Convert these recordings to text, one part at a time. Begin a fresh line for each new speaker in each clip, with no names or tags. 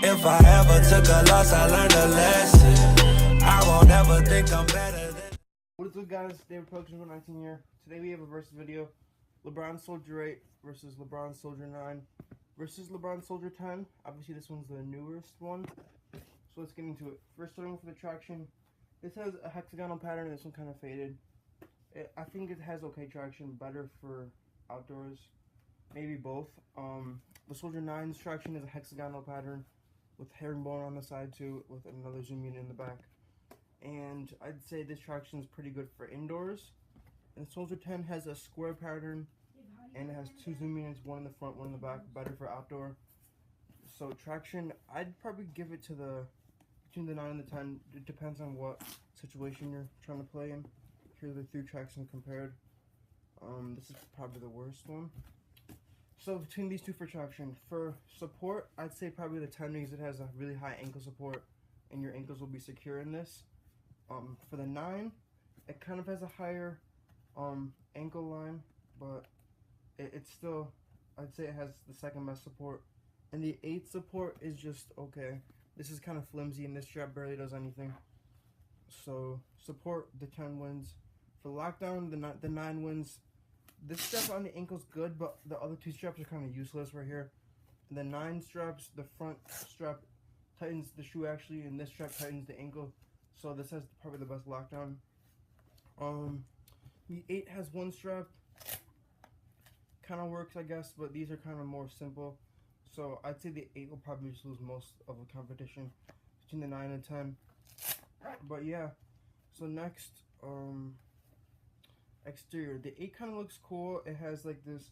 If I ever took a loss, I learned a lesson. I won't ever think I'm better than.
What is up, guys? David Production 19 here. Today we have a versus video. LeBron Soldier 8 versus LeBron Soldier 9 versus LeBron Soldier 10. Obviously this one's the newest one. So let's get into it. First, starting with the traction. This has a hexagonal pattern. This one kind of faded. I think it has okay traction, better for outdoors. Maybe both. The Soldier 9's traction is a hexagonal pattern with herringbone on the side too, with another zoom unit in the back. And I'd say this traction is pretty good for indoors. And the Soldier 10 has a square pattern, and it has two zoom units, one in the front, one in the back, better for outdoor. So traction, I'd probably give it to between the 9 and the 10. It depends on what situation you're trying to play in. Here are the three traction compared. This is probably the worst one. So between these two for traction, for support, I'd say probably the 10 because it has a really high ankle support, and your ankles will be secure in this. For the 9, it kind of has a higher ankle line, but it's still, I'd say it has the second best support. And the 8 support is just okay. This is kind of flimsy, and this strap barely does anything. So support, the 10 wins. For lockdown, the 9 wins. This strap on the ankle's good, but the other two straps are kind of useless right here. And the 9 straps, the front strap tightens the shoe actually, and this strap tightens the ankle. So this has probably the best lockdown. The 8 has one strap. Kind of works, I guess, but these are kind of more simple. So I'd say the 8 will probably just lose most of the competition between the 9 and 10. But yeah, so next, exterior. The 8 kind of looks cool. It has like this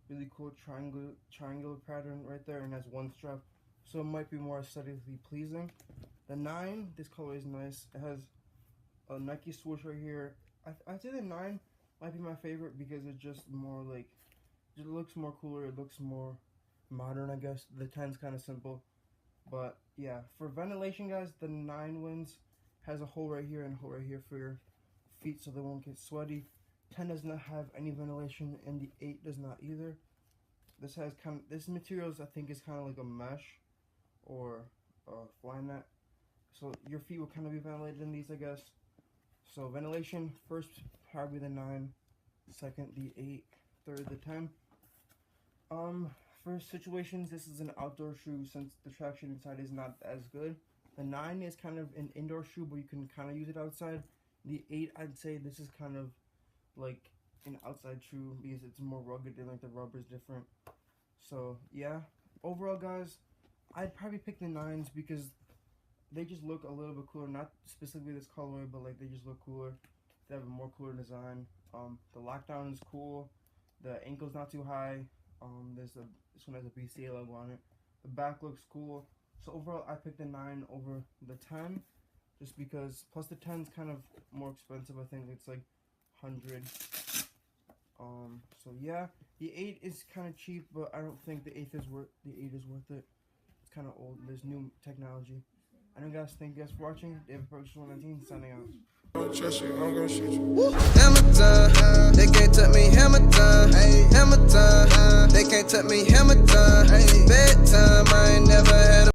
really cool triangular pattern right there, and has one strap, so it might be more aesthetically pleasing. The 9, this color is nice. It has a Nike swoosh right here. I'd say the 9 might be my favorite because it's just more like, it looks more cooler. It looks more modern, I guess. The 10's kind of simple, but yeah. For ventilation, guys, the 9 wins. Has a hole right here and a hole right here for your feet so they won't get sweaty. 10 does not have any ventilation, and the 8 does not either. This has this materials, I think, is kind of like a mesh or a fly net, so your feet will kind of be ventilated in these, I guess. So ventilation, first probably the 9, second the 8, third the 10. For situations, this is an outdoor shoe since the traction inside is not as good. The 9 is kind of an indoor shoe, but you can kind of use it outside. The 8, I'd say this is kind of like an outside shoe because it's more rugged and like the rubber is different. So yeah, overall, guys, I'd probably pick the 9s because they just look a little bit cooler. Not specifically this colorway, but like they just look cooler. They have a more cooler design. The lockdown is cool. The ankle's not too high. This one has a BCA logo on it. The back looks cool. So overall, I picked the 9 over the 10, just because. Plus the 10's kind of more expensive. I think it's like 100. So yeah, the 8 is kind of cheap, but I don't think the 8 is worth it. It's kind of old. There's new technology. Anyway, guys, thank you guys for watching. David Production 19 signing out.
I'm gonna shoot you. Hammer time, they can't touch me. Hammer time, hammer time, they can't touch me. Hammer time, bedtime. I ain't never had a